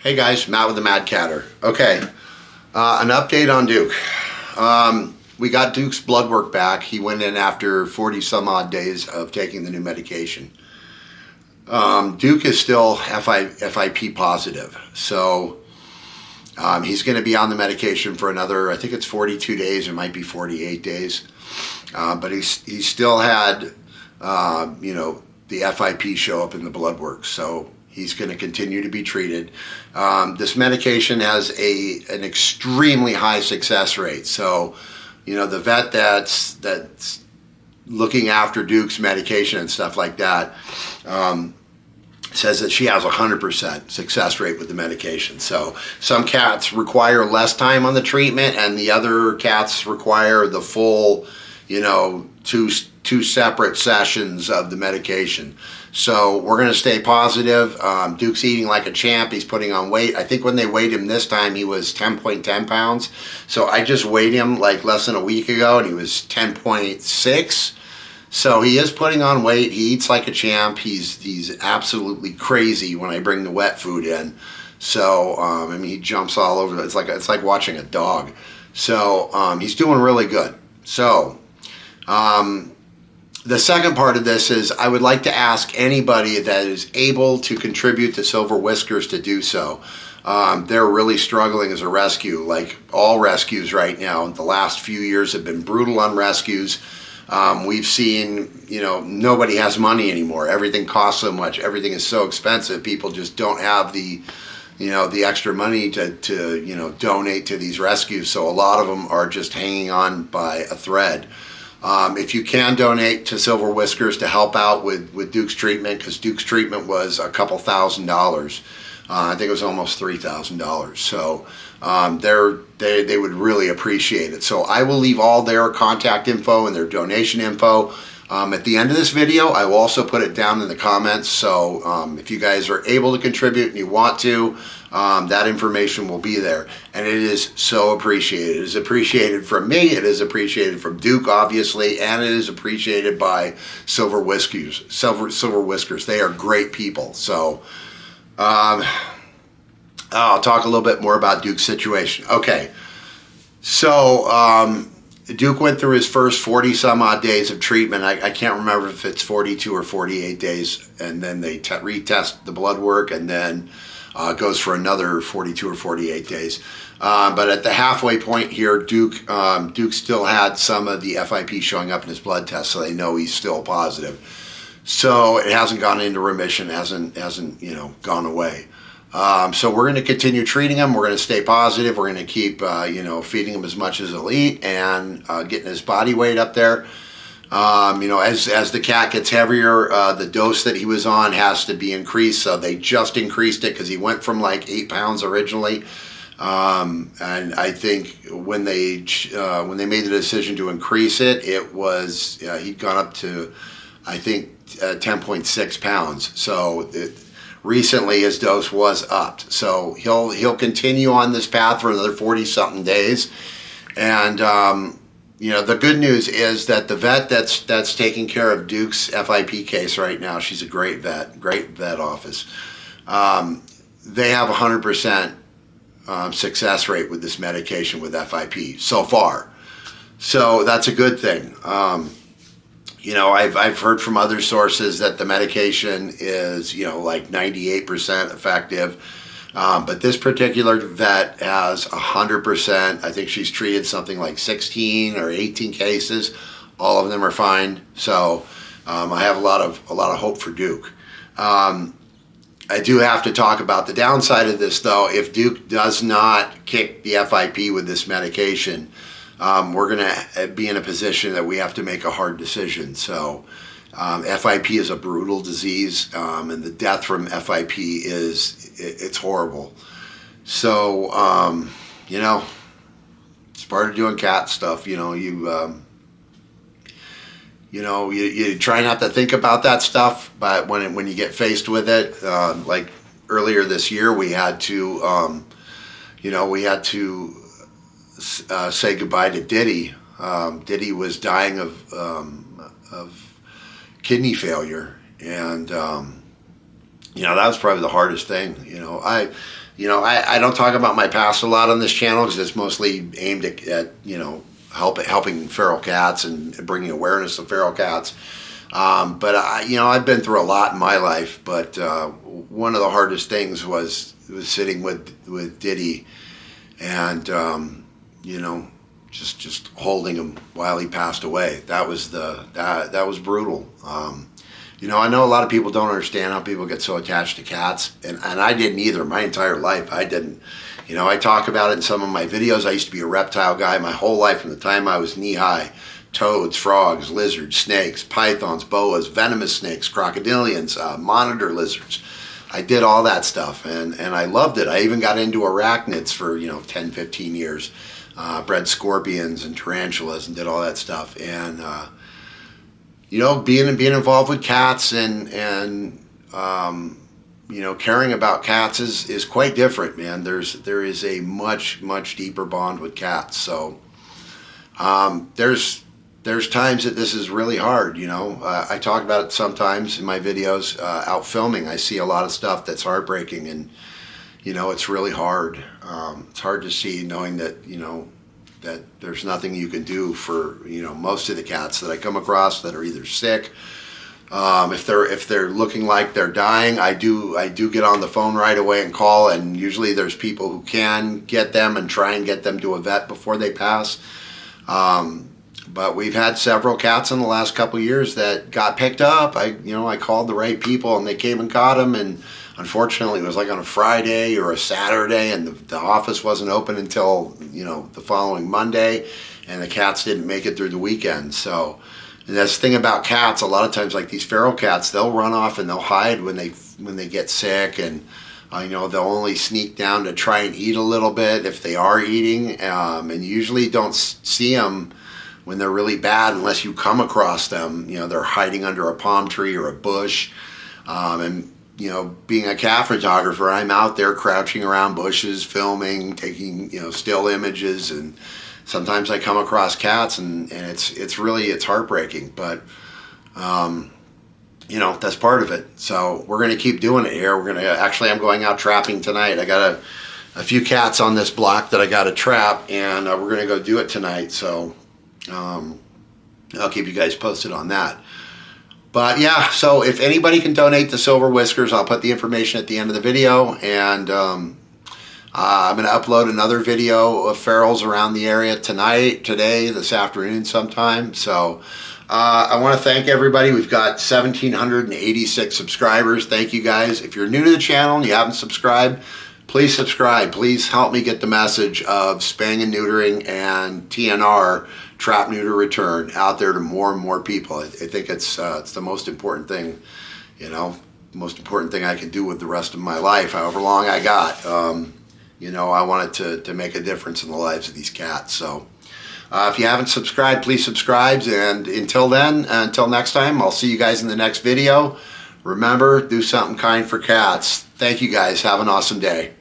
Hey guys, Matt with the Mad Catter. Okay, an update on Duke. We got Duke's blood work back. He went in after 40 some odd days of taking the new medication. Duke is still FIP positive, so he's going to be on the medication for another, I think it's 42 days, it might be 48 days. But he still had, the FIP show up in the blood work, so he's going to continue to be treated. This medication has an extremely high success rate. So, the vet that's looking after Duke's medication and stuff like that says that she has 100% success rate with the medication. So some cats require less time on the treatment, and the other cats require the full, two separate sessions of the medication. So we're going to stay positive. Duke's eating like a champ. He's putting on weight. I think when they weighed him this time, he was 10.10 pounds. So I just weighed him like less than a week ago, and he was 10.6. So he is putting on weight. He eats like a champ. He's absolutely crazy when I bring the wet food in. So he jumps all over. It's like watching a dog. So he's doing really good. So the second part of this is I would like to ask anybody that is able to contribute to Silver Whiskers to do so. They're really struggling as a rescue, like all rescues right now. The last few years have been brutal on rescues. We've seen, nobody has money anymore. Everything costs so much. Everything is so expensive. People just don't have the extra money to donate to these rescues. So a lot of them are just hanging on by a thread. If you can donate to Silver Whiskers to help out with Duke's treatment, because Duke's treatment was a couple $1,000s. I think it was almost $3,000. So they would really appreciate it. So I will leave all their contact info and their donation info at the end of this video. I will also put it down in the comments. So if you guys are able to contribute and you want to, that information will be there. And it is so appreciated. It is appreciated from me. It is appreciated from Duke, obviously, and it is appreciated by Silver Whiskers. Silver Whiskers. They are great people. So I'll talk a little bit more about Duke's situation. Okay, so Duke went through his first 40 some odd days of treatment. I can't remember if it's 42 or 48 days, and then they retest the blood work, and then goes for another 42 or 48 days. But at the halfway point here, Duke still had some of the FIP showing up in his blood test, so they know he's still positive. So it hasn't gone into remission, hasn't gone away. So we're going to continue treating him. We're going to stay positive. We're going to keep, feeding him as much as he'll eat and getting his body weight up there. As the cat gets heavier, the dose that he was on has to be increased. So they just increased it because he went from like 8 pounds originally. And I think when they made the decision to increase it, it was he'd gone up to, I think, 10.6 pounds. So recently his dose was upped. So he'll continue on this path for another 40 something days. And the good news is that the vet that's taking care of Duke's FIP case right now, she's a great vet office. They have 100% success rate with this medication with FIP so far. So that's a good thing. I've heard from other sources that the medication is, like 98% effective. But this particular vet has 100%. I think she's treated something like 16 or 18 cases. All of them are fine. So I have a lot of hope for Duke. I do have to talk about the downside of this, though. If Duke does not kick the FIP with this medication, we're going to be in a position that we have to make a hard decision. So FIP is a brutal disease, and the death from FIP it's horrible. So, it's part of doing cat stuff. You try not to think about that stuff, but when you get faced with it, like earlier this year, we had to say goodbye to Diddy. Diddy was dying of kidney failure, and that was probably the hardest thing. I don't talk about my past a lot on this channel because it's mostly aimed at helping feral cats and bringing awareness to feral cats. But I've been through a lot in my life. But one of the hardest things was sitting with Diddy, and just holding him while he passed away. That was brutal. I know a lot of people don't understand how people get so attached to cats, and I didn't either. My entire life, I didn't. I talk about it in some of my videos. I used to be a reptile guy my whole life from the time I was knee-high. Toads, frogs, lizards, snakes, pythons, boas, venomous snakes, crocodilians, monitor lizards. I did all that stuff, and I loved it. I even got into arachnids for 10, 15 years. Bred scorpions and tarantulas and did all that stuff. And being involved with cats and caring about cats is quite different, man. There is a much deeper bond with cats. So there's times that this is really hard. I talk about it sometimes in my videos out filming. I see a lot of stuff that's heartbreaking, and it's really hard. It's hard to see, knowing that that there's nothing you can do for most of the cats that I come across that are either sick. If they're looking like they're dying, I do get on the phone right away and call, and usually there's people who can get them and try and get them to a vet before they pass. But we've had several cats in the last couple of years that got picked up. I called the right people and they came and got them, and unfortunately it was like on a Friday or a Saturday, and the office wasn't open until the following Monday, and the cats didn't make it through the weekend. So, and that's the thing about cats. A lot of times, like these feral cats, they'll run off and they'll hide when they get sick, and they'll only sneak down to try and eat a little bit if they are eating, and you usually don't see them when they're really bad unless you come across them. They're hiding under a palm tree or a bush, and being a cat photographer, I'm out there crouching around bushes, filming, taking still images, and sometimes I come across cats, and it's heartbreaking, but that's part of it. So we're gonna keep doing it here. I'm going out trapping tonight. I got a few cats on this block that I got to trap, and we're gonna go do it tonight. So I'll keep you guys posted on that. But yeah, so if anybody can donate to Silver Whiskers, I'll put the information at the end of the video, and I'm going to upload another video of ferals around the area today, this afternoon sometime. So I want to thank everybody. We've got 1,786 subscribers. Thank you guys. If you're new to the channel and you haven't subscribed, please subscribe. Please help me get the message of spaying and neutering and TNR, trap, neuter, return, out there to more and more people. I think it's the most important thing, most important thing I can do with the rest of my life, however long I got. I wanted to make a difference in the lives of these cats. So if you haven't subscribed, please subscribe. And until next time, I'll see you guys in the next video. Remember, do something kind for cats. Thank you guys. Have an awesome day.